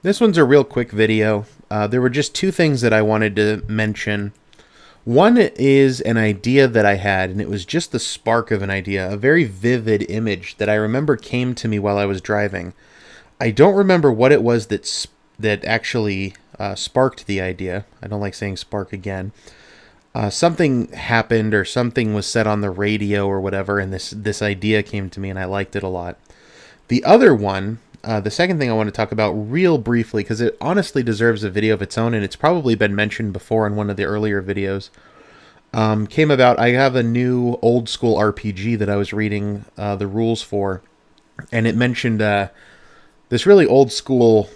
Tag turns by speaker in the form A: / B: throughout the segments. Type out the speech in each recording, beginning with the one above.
A: This one's a real quick video. There were just two things that I wanted to mention. One is an idea that I had, and it was just the spark of an idea, a very vivid image that I remember came to me while I was driving. I don't remember what it was that actually sparked the idea. I don't like saying spark again. Something happened or something was said on the radio or whatever, and this idea came to me, and I liked it a lot. The other one, the second thing I want to talk about real briefly, because it honestly deserves a video of its own, and it's probably been mentioned before in one of the earlier videos, came about. I have a new old school RPG that I was reading the rules for, and it mentioned this really old school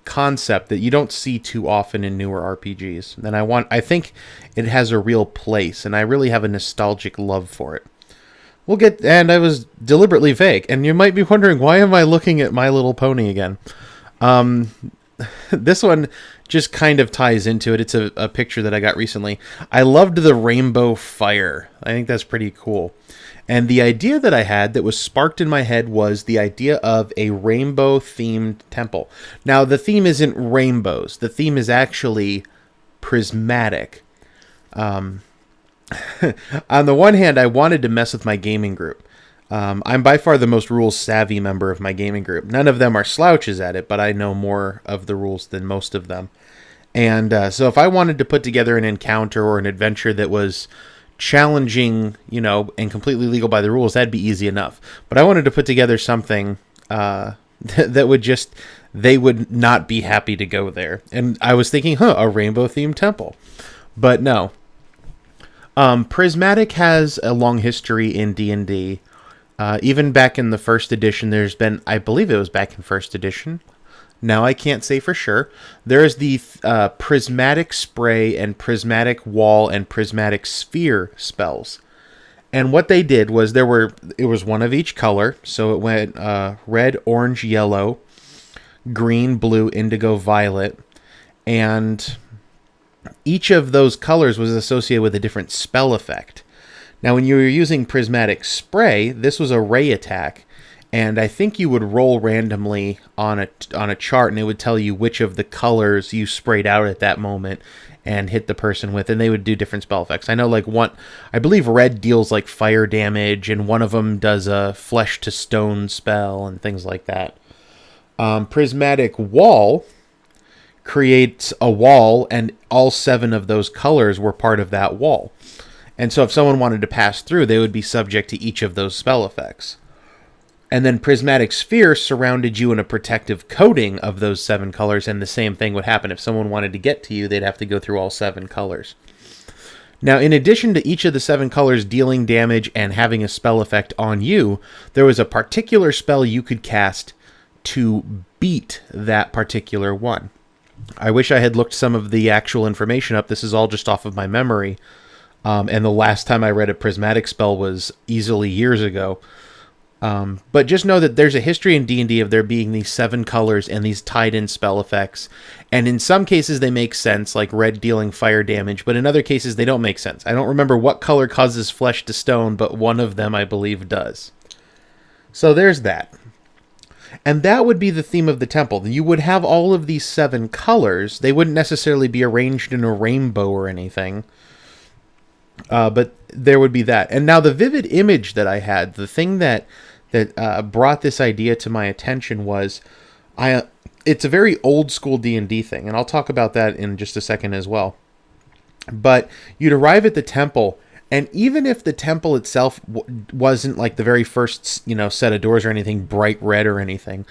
A: concept that you don't see too often in newer RPGs. And I think it has a real place, and I really have a nostalgic love for it. And I was deliberately vague, and you might be wondering, why am I looking at My Little Pony again? This one just kind of ties into it. It's a picture that I got recently. I loved the rainbow fire. I think that's pretty cool. And the idea that I had that was sparked in my head was the idea of a rainbow-themed temple. Now, the theme isn't rainbows. The theme is actually prismatic. On the one hand, I wanted to mess with my gaming group. I'm by far the most rules-savvy member of my gaming group. None of them are slouches at it, but I know more of the rules than most of them. And so if I wanted to put together an encounter or an adventure that was challenging, and completely legal by the rules, that'd be easy enough. But I wanted to put together something that would they would not be happy to go there. And I was thinking, a rainbow-themed temple. But no. Prismatic has a long history in D&D. Even back in the first edition, I believe it was back in first edition. Now I can't say for sure. There is the Prismatic Spray and Prismatic Wall and Prismatic Sphere spells. And what they did was it was one of each color. So it went red, orange, yellow, green, blue, indigo, violet. And each of those colors was associated with a different spell effect. Now, when you were using Prismatic Spray, this was a ray attack. And I think you would roll randomly on a chart, and it would tell you which of the colors you sprayed out at that moment and hit the person with, and they would do different spell effects. I know, I believe red deals fire damage, and one of them does a flesh to stone spell and things like that. Prismatic Wall creates a wall, and all 7 of those colors were part of that wall. And so if someone wanted to pass through, they would be subject to each of those spell effects. And then Prismatic Sphere surrounded you in a protective coating of those 7 colors, and the same thing would happen. If someone wanted to get to you, they'd have to go through all 7 colors. Now, in addition to each of the 7 colors dealing damage and having a spell effect on you, there was a particular spell you could cast to beat that particular one. I wish I had looked some of the actual information up. This is all just off of my memory. And the last time I read a prismatic spell was easily years ago. But just know that there's a history in D&D of there being these 7 colors and these tied-in spell effects. And in some cases they make sense, like red dealing fire damage, but in other cases they don't make sense. I don't remember what color causes flesh to stone, but one of them I believe does. So there's that. And that would be the theme of the temple. You would have all of these 7 colors. They wouldn't necessarily be arranged in a rainbow or anything. But there would be that. And now the vivid image that I had, the thing that brought this idea to my attention was, it's a very old school D&D thing, and I'll talk about that in just a second as well. But you'd arrive at the temple, and even if the temple itself wasn't like the very first, set of doors or anything bright red or anything,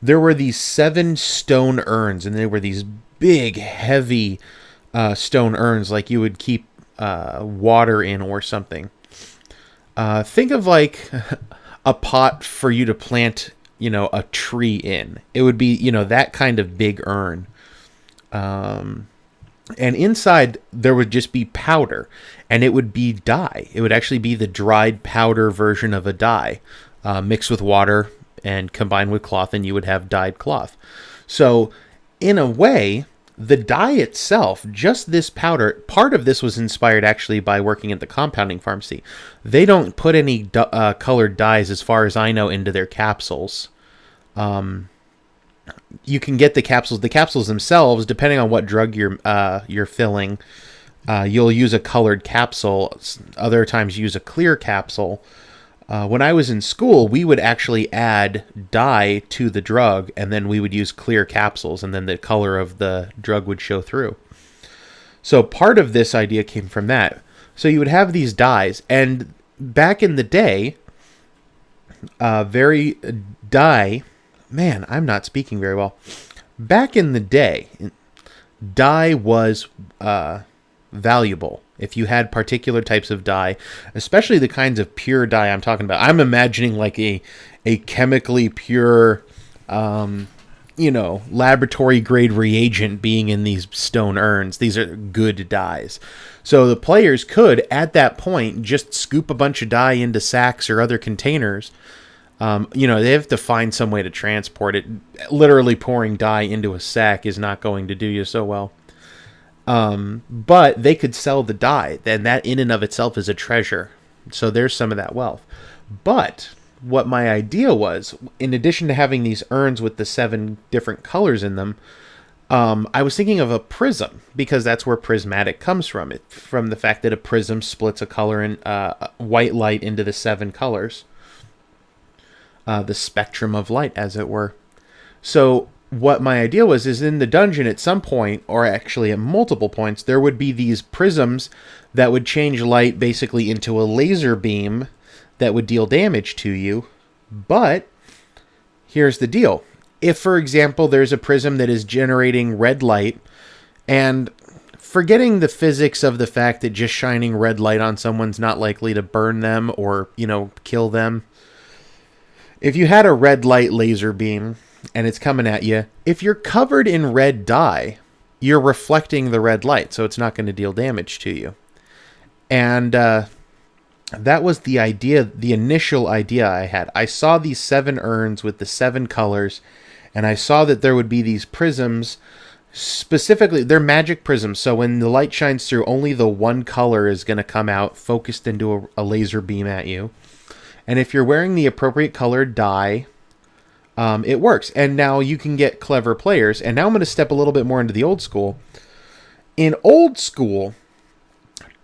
A: there were these 7 stone urns, and they were these big, heavy stone urns, like you would keep water in or something. Think of like a pot for you to plant, a tree in. It would be, that kind of big urn. And inside there would just be powder, and it would be dye. It would actually be the dried powder version of a dye, mixed with water and combined with cloth, and you would have dyed cloth. So in a way, the dye itself, just this powder, part of this was inspired actually by working at the compounding pharmacy. They don't put any colored dyes, as far as I know, into their capsules. you can get the capsules. The capsules themselves, depending on what drug you're filling, you'll use a colored capsule. Other times, use a clear capsule. When I was in school, we would actually add dye to the drug, and then we would use clear capsules, and then the color of the drug would show through. So part of this idea came from that. So you would have these dyes, and back in the day, very dye. Man, I'm not speaking very well. Back in the day, dye was valuable. If you had particular types of dye, especially the kinds of pure dye I'm talking about. I'm imagining like a chemically pure, laboratory grade reagent being in these stone urns. These are good dyes. So the players could, at that point, just scoop a bunch of dye into sacks or other containers. They have to find some way to transport it. Literally pouring dye into a sack is not going to do you so well. But they could sell the dye, and that in and of itself is a treasure. So there's some of that wealth. But what my idea was, in addition to having these urns with the 7 different colors in them, I was thinking of a prism, because that's where prismatic comes from. From the fact that a prism splits a color in white light into the 7 colors. The spectrum of light, as it were. So what my idea was is in the dungeon at some point, or actually at multiple points, there would be these prisms that would change light basically into a laser beam that would deal damage to you. But here's the deal. If, for example, there's a prism that is generating red light, and forgetting the physics of the fact that just shining red light on someone's not likely to burn them or, kill them. If you had a red light laser beam and it's coming at you, if you're covered in red dye, you're reflecting the red light, so it's not going to deal damage to you. And that was the idea, the initial idea I had. I saw these 7 urns with the 7 colors, and I saw that there would be these prisms. Specifically, they're magic prisms, so when the light shines through, only the one color is going to come out focused into a laser beam at you. And if you're wearing the appropriate colored dye, it works. And now you can get clever players. And now I'm going to step a little bit more into the old school. In old school,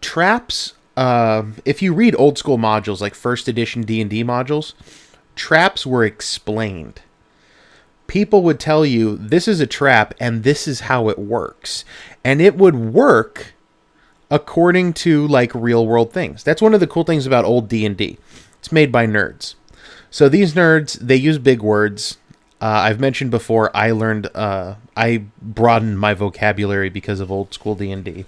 A: traps, if you read old school modules, like first edition D&D modules, traps were explained. People would tell you, this is a trap, and this is how it works. And it would work according to, like, real-world things. That's one of the cool things about old D&D. It's made by nerds. So these nerds, they use big words. I've mentioned before, I broadened my vocabulary because of old school D&D.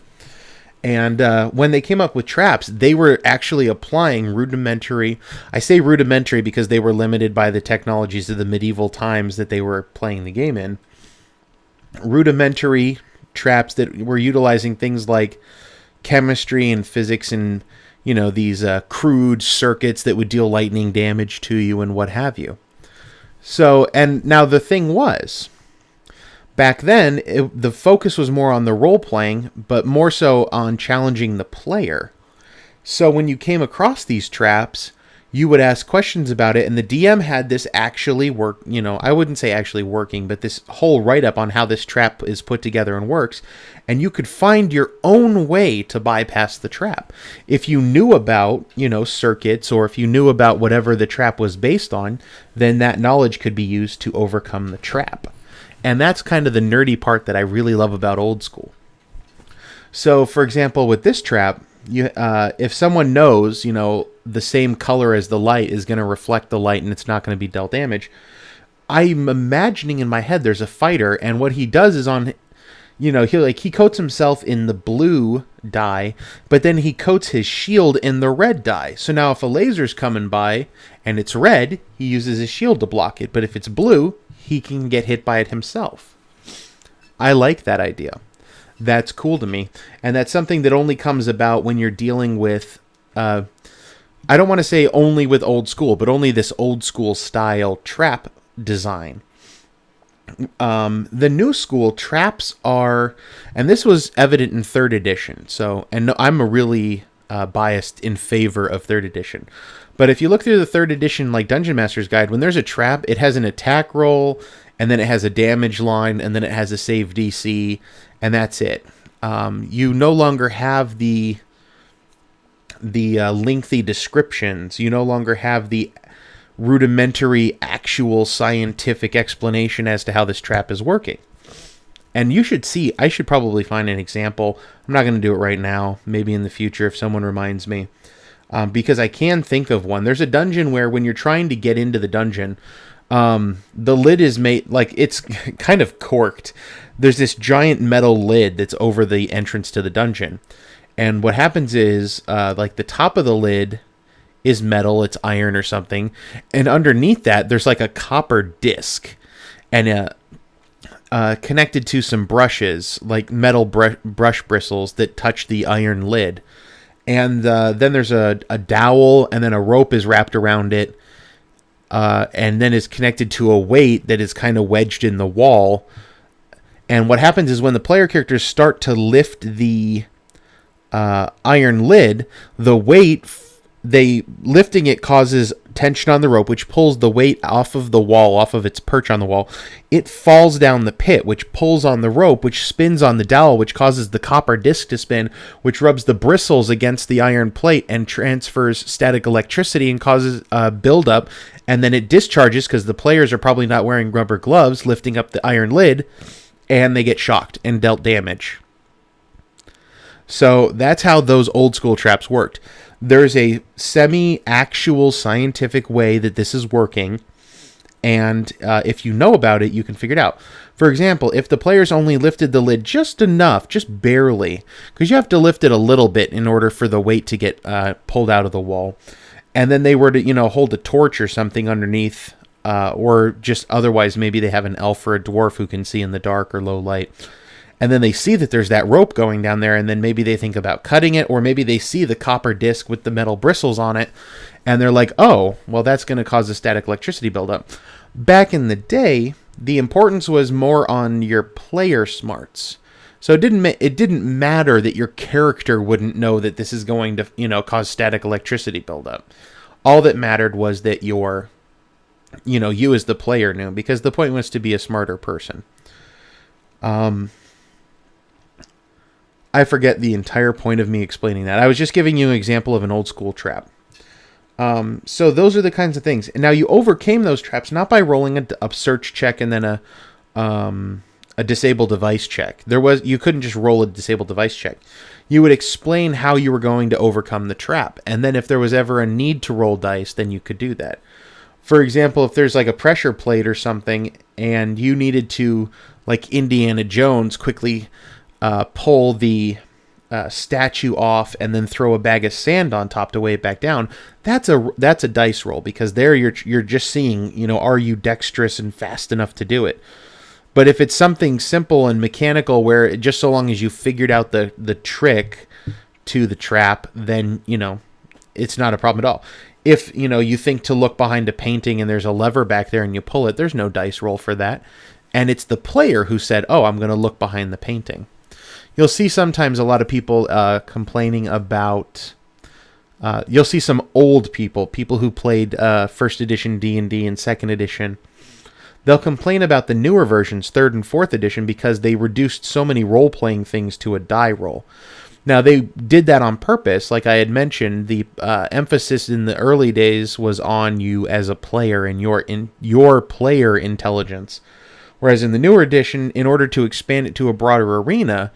A: And when they came up with traps, they were actually applying rudimentary... I say rudimentary because they were limited by the technologies of the medieval times that they were playing the game in. Rudimentary traps that were utilizing things like chemistry and physics and, these crude circuits that would deal lightning damage to you and what have you. So, and now the thing was... Back then, the focus was more on the role-playing, but more so on challenging the player. So when you came across these traps, you would ask questions about it, and the DM had this actually work, I wouldn't say actually working, but this whole write-up on how this trap is put together and works, and you could find your own way to bypass the trap. If you knew about, circuits, or if you knew about whatever the trap was based on, then that knowledge could be used to overcome the trap. And that's kind of the nerdy part that I really love about old school. So, for example, with this trap, if someone knows, the same color as the light is going to reflect the light and it's not going to be dealt damage, I'm imagining in my head there's a fighter, and what he does is he coats himself in the blue dye, but then he coats his shield in the red dye. So now if a laser's coming by and it's red, he uses his shield to block it. But if it's blue, he can get hit by it himself. I like that idea. That's cool to me. And that's something that only comes about when you're dealing with, I don't want to say only with old school, but only this old school style trap design. The new school traps are, and this was evident in 3rd edition. So, and I'm a really biased in favor of 3rd edition. But if you look through the 3rd edition, like Dungeon Master's Guide, when there's a trap, it has an attack roll, and then it has a damage line, and then it has a save DC, and that's it. You no longer have the lengthy descriptions. You no longer have the rudimentary, actual scientific explanation as to how this trap is working. And you should see, I should probably find an example. I'm not going to do it right now. Maybe in the future if someone reminds me. Because I can think of one. There's a dungeon where when you're trying to get into the dungeon, the lid is made, like, it's kind of corked. There's this giant metal lid that's over the entrance to the dungeon. And what happens is, like, the top of the lid is metal, it's iron or something. And underneath that, there's like a copper disc. And connected to some brushes, like metal brush bristles that touch the iron lid. And then there's a dowel, and then a rope is wrapped around it, and then is connected to a weight that is kind of wedged in the wall. And what happens is when the player characters start to lift the iron lid, the weight, lifting it causes tension on the rope, which pulls the weight off of the wall, off of its perch on the wall. It falls down the pit, which pulls on the rope, which spins on the dowel, which causes the copper disc to spin, which rubs the bristles against the iron plate and transfers static electricity and causes a buildup. And then it discharges because the players are probably not wearing rubber gloves, lifting up the iron lid, and they get shocked and dealt damage. So that's how those old school traps worked. There's a semi-actual scientific way that this is working, and if you know about it, you can figure it out. For example, if the players only lifted the lid just enough, just barely, because you have to lift it a little bit in order for the weight to get pulled out of the wall, and then they were to, hold a torch or something underneath, or just otherwise maybe they have an elf or a dwarf who can see in the dark or low light. And then they see that there's that rope going down there, and then maybe they think about cutting it, or maybe they see the copper disc with the metal bristles on it, and they're like, oh, well, that's going to cause a static electricity buildup. Back in the day, the importance was more on your player smarts. So it didn't matter that your character wouldn't know that this is going to, cause static electricity buildup. All that mattered was that you as the player knew, because the point was to be a smarter person. I forget the entire point of me explaining that. I was just giving you an example of an old school trap. So those are the kinds of things. And now you overcame those traps not by rolling a search check and then a disable device check. You couldn't just roll a disable device check. You would explain how you were going to overcome the trap. And then if there was ever a need to roll dice, then you could do that. For example, if there's like a pressure plate or something and you needed to, like Indiana Jones, quickly pull the statue off and then throw a bag of sand on top to weigh it back down, that's a dice roll, because there you're just seeing, are you dexterous and fast enough to do it. But if it's something simple and mechanical where just so long as you figured out the trick to the trap, then it's not a problem at all. If you think to look behind a painting and there's a lever back there and you pull it, there's no dice roll for that, and it's the player who said, oh, I'm going to look behind the painting. You'll see sometimes a lot of people complaining about... you'll see some old people who played 1st edition D&D and 2nd edition. They'll complain about the newer versions, 3rd and 4th edition, because they reduced so many role-playing things to a die roll. Now, they did that on purpose. Like I had mentioned, the emphasis in the early days was on you as a player and your player intelligence. Whereas in the newer edition, in order to expand it to a broader arena...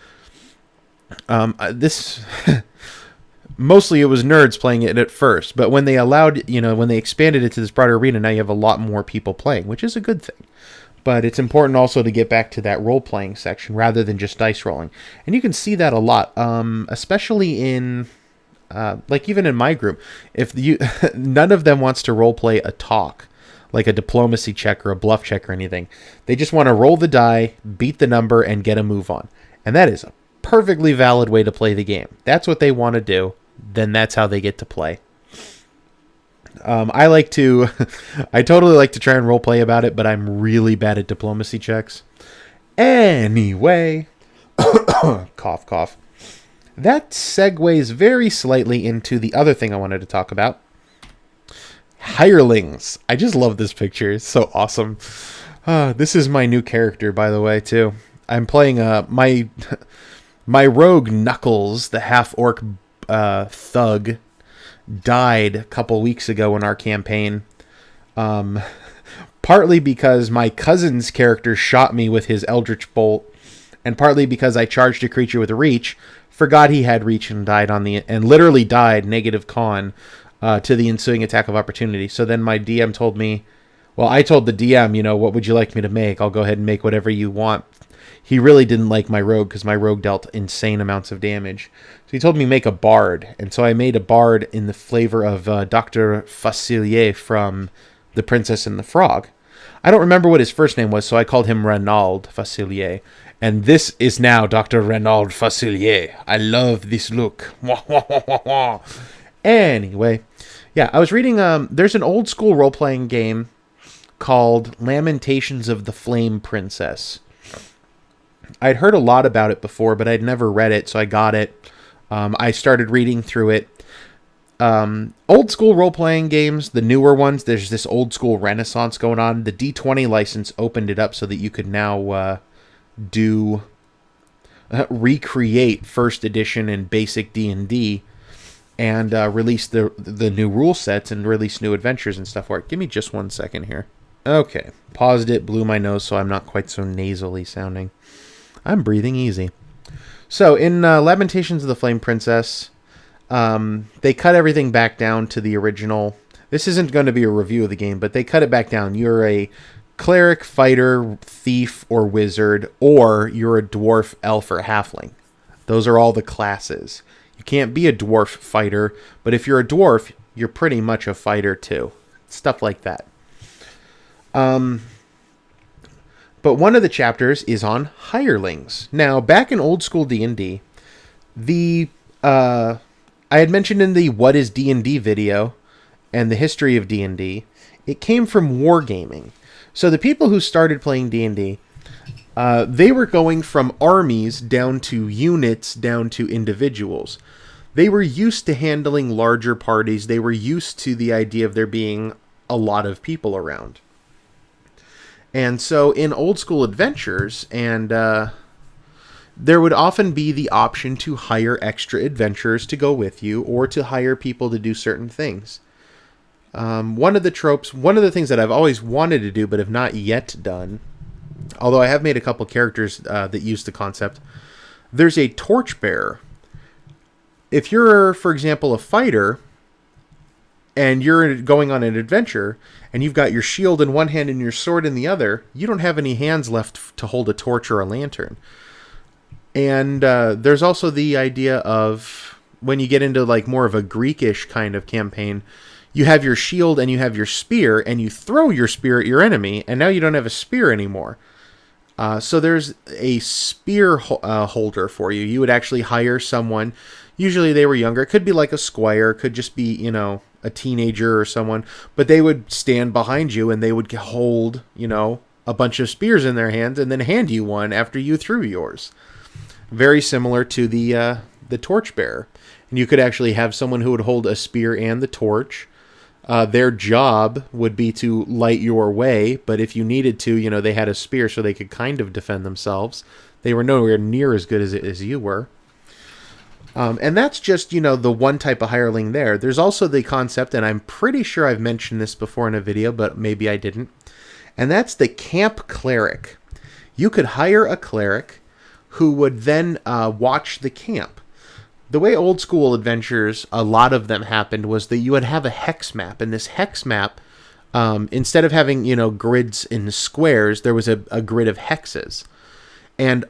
A: mostly it was nerds playing it at first, but when they when they expanded it to this broader arena, now you have a lot more people playing, which is a good thing. But it's important also to get back to that role-playing section rather than just dice rolling. And you can see that a lot, especially in, even in my group. If none of them wants to role-play a talk, like a diplomacy check or a bluff check or anything. They just want to roll the die, beat the number, and get a move on. And that is a perfectly valid way to play the game. That's what they want to do. Then that's how they get to play. I totally like to try and roleplay about it, but I'm really bad at diplomacy checks. Anyway, cough, cough. that segues very slightly into the other thing I wanted to talk about. Hirelings. I just love this picture. It's so awesome. This is my new character, by the way, too. I'm playing my rogue Knuckles, the half-orc thug, died a couple weeks ago in our campaign. Partly because my cousin's character shot me with his Eldritch Bolt, and partly because I charged a creature with reach, forgot he had reach and died and literally died negative con to the ensuing attack of opportunity. So then my DM told me, well, I told the DM, what would you like me to make? I'll go ahead and make whatever you want. He really didn't like my rogue because my rogue dealt insane amounts of damage. So he told me make a bard. And so I made a bard in the flavor of Dr. Facilier from The Princess and the Frog. I don't remember what his first name was, so I called him Renaud Facilier. And this is now Dr. Renaud Facilier. I love this look. Anyway, yeah, I was reading, there's an old school role-playing game called Lamentations of the Flame Princess. I'd heard a lot about it before, but I'd never read it, so I got it. I started reading through it. Old school role-playing games, the newer ones, there's this old school renaissance going on. The D20 license opened it up so that you could now recreate first edition and basic D&D and release the new rule sets and release new adventures and stuff for it. Give me just 1 second here. Okay, paused it, blew my nose so I'm not quite so nasally sounding. I'm breathing easy. So in Lamentations of the Flame Princess, they cut everything back down to the original. This isn't going to be a review of the game, but they cut it back down. You're a cleric, fighter, thief, or wizard, or you're a dwarf, elf, or halfling. Those are all the classes. You can't be a dwarf fighter, but if you're a dwarf, you're pretty much a fighter too. Stuff like that. But one of the chapters is on hirelings. Now, back in old school D&D, I had mentioned in the What is D&D video and the history of D&D, it came from wargaming. So the people who started playing D&D, they were going from armies down to units, down to individuals. They were used to handling larger parties. They were used to the idea of there being a lot of people around. And so in old school adventures, and there would often be the option to hire extra adventurers to go with you, or to hire people to do certain things. One of the things that I've always wanted to do but have not yet done, although I have made a couple characters that use the concept, there's a torchbearer. If you're, for example, a fighter, and you're going on an adventure, and you've got your shield in one hand and your sword in the other, you don't have any hands left to hold a torch or a lantern. And there's also the idea of, when you get into like more of a Greekish kind of campaign, you have your shield and you have your spear, and you throw your spear at your enemy, and now you don't have a spear anymore. So there's a spear holder for you. You would actually hire someone. Usually they were younger. It could be like a squire. It could just be, a teenager or someone. But they would stand behind you, and they would hold, a bunch of spears in their hands, and then hand you one after you threw yours. Very similar to the torchbearer. And you could actually have someone who would hold a spear and the torch. Their job would be to light your way, but if you needed to, they had a spear so they could kind of defend themselves. They were nowhere near as good as you were. And that's just, the one type of hireling there. There's also the concept, and I'm pretty sure I've mentioned this before in a video, but maybe I didn't. And that's the camp cleric. You could hire a cleric who would then watch the camp. The way old school adventures, a lot of them happened, was that you would have a hex map. And this hex map, instead of having, grids in squares, there was a grid of hexes. And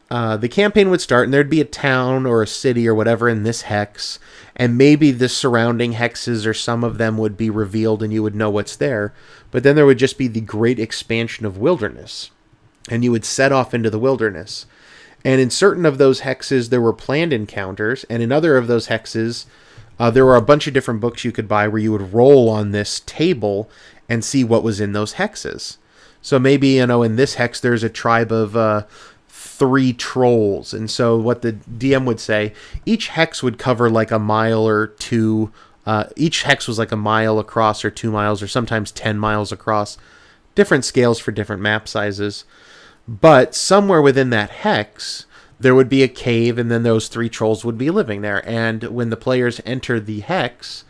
A: the campaign would start, and there'd be a town or a city or whatever in this hex. And maybe the surrounding hexes or some of them would be revealed and you would know what's there. But then there would just be the great expansion of wilderness. And you would set off into the wilderness. And in certain of those hexes, there were planned encounters. And in other of those hexes, there were a bunch of different books you could buy where you would roll on this table and see what was in those hexes. So maybe, in this hex, there's a tribe of 3 trolls. And so what the DM would say, each hex would cover like a mile or two. Each hex was like a mile across or 2 miles or sometimes 10 miles across. Different scales for different map sizes. But somewhere within that hex, there would be a cave, and then those 3 trolls would be living there. And when the players enter the hex,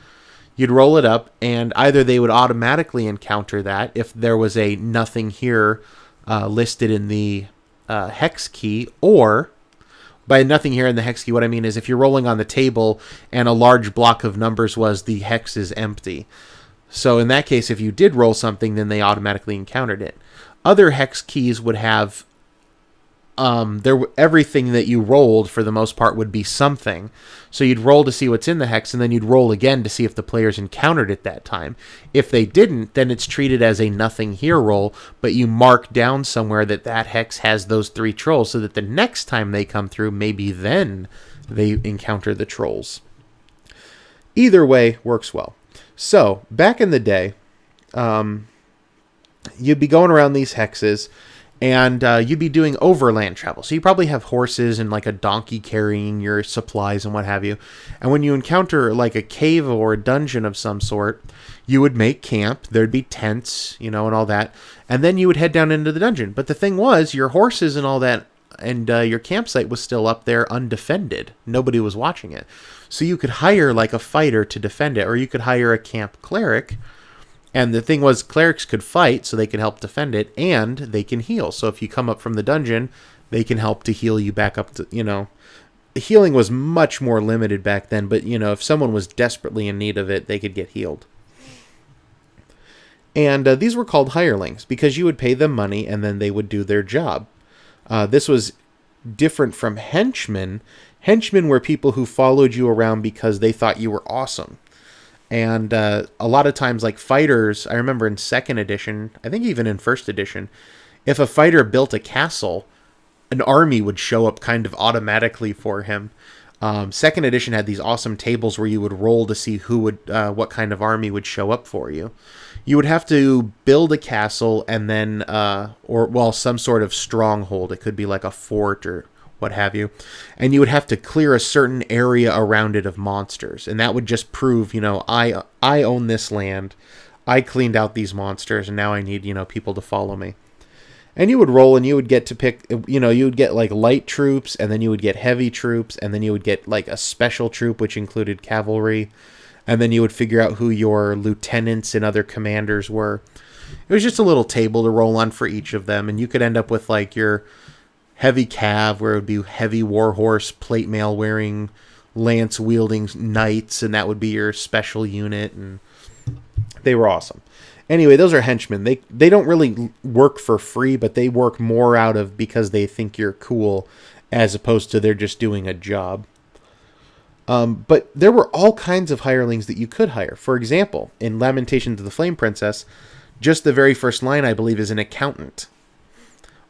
A: you'd roll it up, and either they would automatically encounter that if there was a nothing here listed in the hex key, or by nothing here in the hex key, what I mean is if you're rolling on the table and a large block of numbers was the hex is empty. So in that case, if you did roll something, then they automatically encountered it. Other hex keys would have everything that you rolled for the most part would be something. So you'd roll to see what's in the hex, and then you'd roll again to see if the players encountered it that time. If they didn't, then it's treated as a nothing here roll, but you mark down somewhere that that hex has those 3 trolls, so that the next time they come through, maybe then they encounter the trolls. Either way works well. So back in the day, you'd be going around these hexes, and you'd be doing overland travel. So you probably have horses and like a donkey carrying your supplies and what have you. And when you encounter like a cave or a dungeon of some sort, you would make camp. There'd be tents, and all that. And then you would head down into the dungeon. But the thing was, your horses and all that and your campsite was still up there undefended. Nobody was watching it. So you could hire like a fighter to defend it, or you could hire a camp cleric. And the thing was, clerics could fight, so they could help defend it, and they can heal. So if you come up from the dungeon, they can help to heal you back up to, healing was much more limited back then, but, if someone was desperately in need of it, they could get healed. And these were called hirelings, because you would pay them money, and then they would do their job. This was different from henchmen. Henchmen were people who followed you around because they thought you were awesome. And a lot of times, like fighters, I remember in 2nd edition, I think even in 1st edition, if a fighter built a castle, an army would show up kind of automatically for him. 2nd edition had these awesome tables where you would roll to see what kind of army would show up for you. You would have to build a castle and then, some sort of stronghold. It could be like a fort or what have you, and you would have to clear a certain area around it of monsters, and that would just prove, I own this land, I cleaned out these monsters, and now I need, people to follow me. And you would roll, and you would get to pick, you would get like light troops, and then you would get heavy troops, and then you would get like a special troop, which included cavalry, and then you would figure out who your lieutenants and other commanders were. It was just a little table to roll on for each of them, and you could end up with like your heavy cav, where it would be heavy warhorse, plate mail wearing, lance wielding knights, and that would be your special unit, and they were awesome. Anyway, those are henchmen. They don't really work for free, but they work more out of because they think you're cool, as opposed to they're just doing a job. But there were all kinds of hirelings that you could hire. For example, in Lamentations of the Flame Princess, just the very first line, I believe, is an accountant.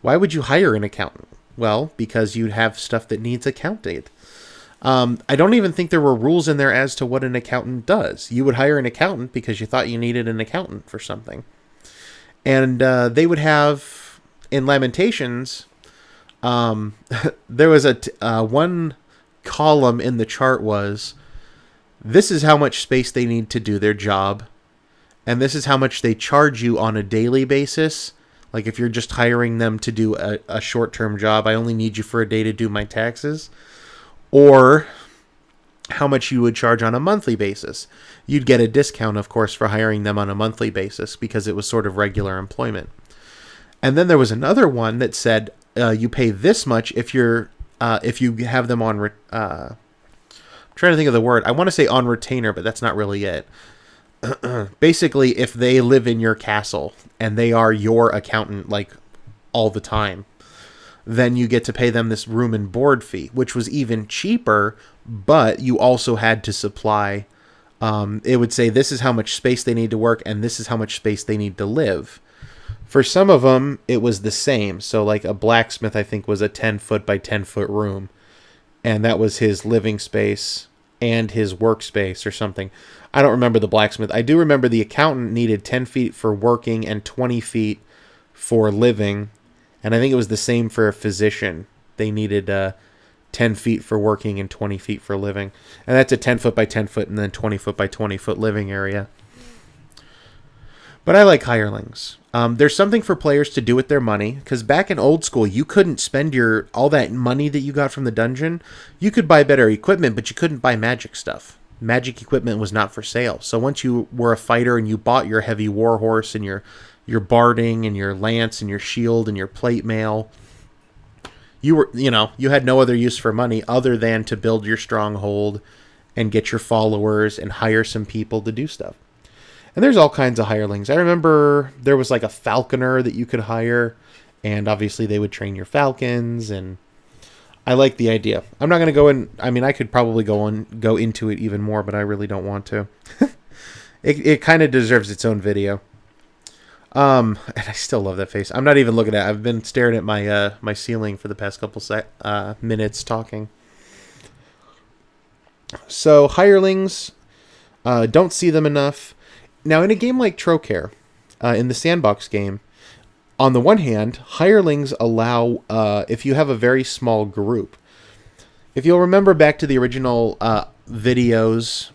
A: Why would you hire an accountant? Well, because you'd have stuff that needs accounted. I don't even think there were rules in there as to what an accountant does. You would hire an accountant because you thought you needed an accountant for something. And they would have, in Lamentations, there was one column in the chart was, this is how much space they need to do their job, and this is how much they charge you on a daily basis. Like if you're just hiring them to do a short-term job, I only need you for a day to do my taxes. Or how much you would charge on a monthly basis. You'd get a discount, of course, for hiring them on a monthly basis because it was sort of regular employment. And then there was another one that said you pay this much if you have them on... I'm trying to think of the word. I want to say on retainer, but that's not really it. Basically, if they live in your castle and they are your accountant like all the time, then you get to pay them this room and board fee, which was even cheaper, but you also had to supply. It would say this is how much space they need to work and this is how much space they need to live. For some of them, it was the same. So like a blacksmith, I think, was a 10-foot by 10-foot room, and that was his living space and his workspace or something. I don't remember the blacksmith. I do remember the accountant needed 10 feet for working and 20 feet for living. And I think it was the same for a physician. They needed 10 feet for working and 20 feet for living. And that's a 10 foot by 10 foot and then 20 foot by 20 foot living area. But I like hirelings. There's something for players to do with their money, because back in old school, you couldn't spend all that money that you got from the dungeon. You could buy better equipment, but you couldn't buy magic stuff. Magic equipment was not for sale. So once you were a fighter and you bought your heavy war horse and your barding and your lance and your shield and your plate mail, you had no other use for money other than to build your stronghold and get your followers and hire some people to do stuff. And there's all kinds of hirelings. I remember there was like a falconer that you could hire, and obviously they would train your falcons, and I like the idea. I'm not going to go in. I mean, I could probably go into it even more, but I really don't want to. It kind of deserves its own video. And I still love that face. I'm not even looking at it. I've been staring at my ceiling for the past couple minutes talking. So hirelings, don't see them enough. Now, in a game like Trocare, in the sandbox game, on the one hand, hirelings allow, if you have a very small group. If you'll remember back to the original videos,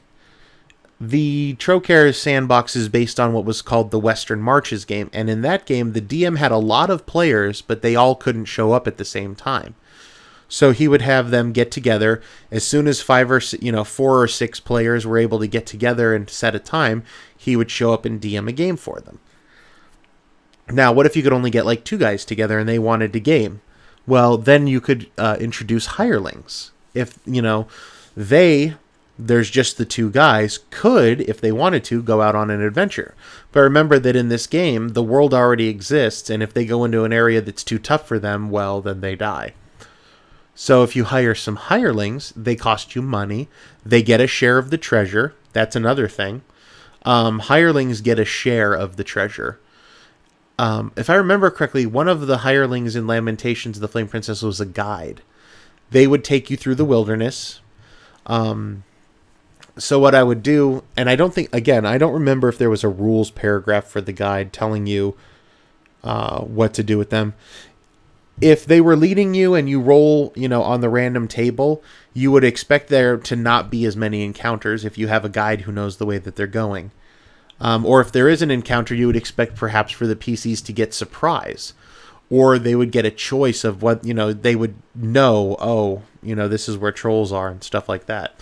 A: the Trocare sandbox is based on what was called the Western Marches game. And in that game, the DM had a lot of players, but they all couldn't show up at the same time. So he would have them get together. As soon as 4 or 6 players were able to get together and set a time, he would show up and DM a game for them. Now, what if you could only get like 2 guys together and they wanted to game? Well, then you could introduce hirelings. If, there's just the 2 guys, could, if they wanted to, go out on an adventure. But remember that in this game, the world already exists, and if they go into an area that's too tough for them, well, then they die. So if you hire some hirelings, they cost you money. They get a share of the treasure. That's another thing. Hirelings get a share of the treasure. If I remember correctly, one of the hirelings in Lamentations of the Flame Princess was a guide. They would take you through the wilderness. So what I would do, and I don't remember if there was a rules paragraph for the guide telling you what to do with them. If they were leading you and you roll, on the random table, you would expect there to not be as many encounters if you have a guide who knows the way that they're going. Or if there is an encounter, you would expect perhaps for the PCs to get surprise. Or they would get a choice of what, they would know, this is where trolls are and stuff like that.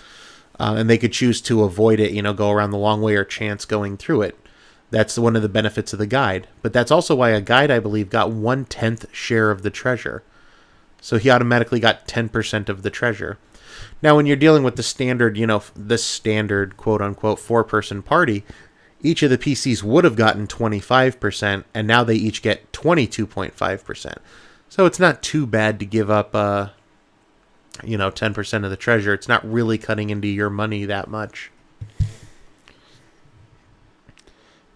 A: And they could choose to avoid it, go around the long way or chance going through it. That's one of the benefits of the guide. But that's also why a guide, I believe, got 1/10 share of the treasure. So he automatically got 10% of the treasure. Now, when you're dealing with the standard, quote-unquote 4-person party, each of the PCs would have gotten 25%, and now they each get 22.5%. So it's not too bad to give up, 10% of the treasure. It's not really cutting into your money that much.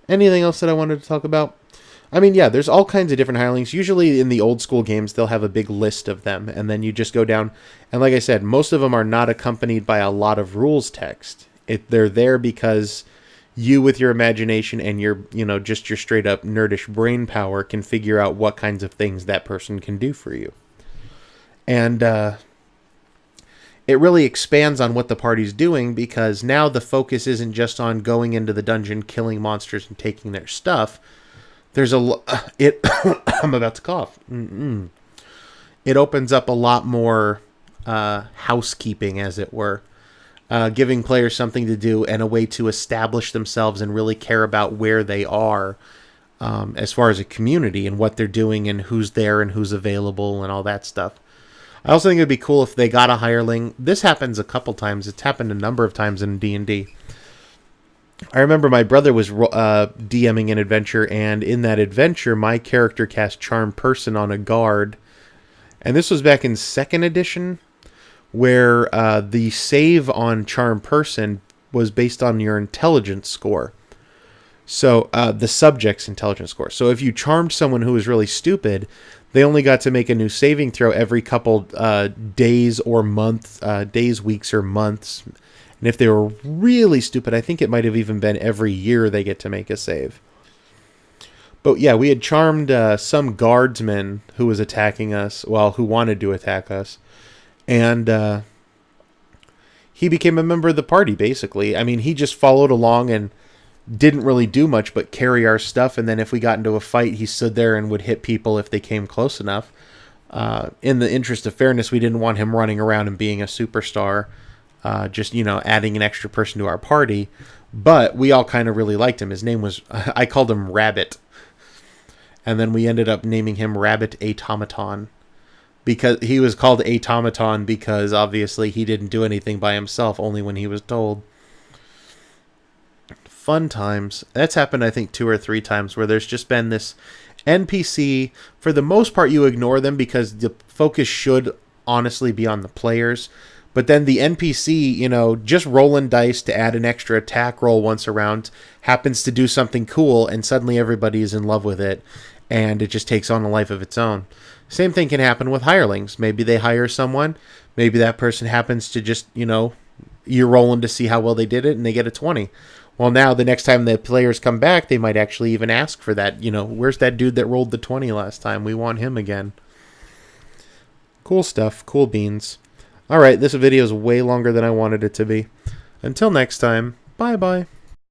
A: Anything else that I wanted to talk about? I mean, yeah, there's all kinds of different hirelings. Usually in the old school games, they'll have a big list of them, and then you just go down. And like I said, most of them are not accompanied by a lot of rules text. They're there because you, with your imagination and your, just your straight up nerdish brain power, can figure out what kinds of things that person can do for you. And it really expands on what the party's doing, because now the focus isn't just on going into the dungeon, killing monsters, and taking their stuff. There's I'm about to cough. It opens up a lot more housekeeping, as it were, giving players something to do and a way to establish themselves and really care about where they are as far as a community and what they're doing and who's there and who's available and all that stuff. I also think it would be cool if they got a hireling. This happens a couple times. It's happened a number of times in D&D. I remember my brother was DMing an adventure, and in that adventure, my character cast Charm Person on a guard. And this was back in 2nd edition, where the save on Charm Person was based on your intelligence score. So, the subject's intelligence score. So if you charmed someone who was really stupid, they only got to make a new saving throw every couple days or months, weeks, or months. And if they were really stupid, I think it might have even been every year they get to make a save. But yeah, we had charmed some guardsman who was attacking us, well, who wanted to attack us. And he became a member of the party, basically. I mean, he just followed along and didn't really do much but carry our stuff. And then if we got into a fight, he stood there and would hit people if they came close enough. In the interest of fairness, we didn't want him running around and being a superstar, just, adding an extra person to our party. But we all kind of really liked him. His name was, I called him Rabbit. And then we ended up naming him Rabbit Automaton. Because he was called Automaton because obviously he didn't do anything by himself, only when he was told. Fun times. That's happened, I think, 2 or 3 times where there's just been this NPC. For the most part, you ignore them because the focus should honestly be on the players. But then the NPC, just rolling dice to add an extra attack roll once around, happens to do something cool, and suddenly everybody is in love with it, and it just takes on a life of its own. Same thing can happen with hirelings. Maybe they hire someone. Maybe that person happens to just, you're rolling to see how well they did it, and they get a 20. Well, now the next time the players come back, they might actually even ask for that. Where's that dude that rolled the 20 last time? We want him again. Cool stuff. Cool beans. All right, this video is way longer than I wanted it to be. Until next time, bye-bye.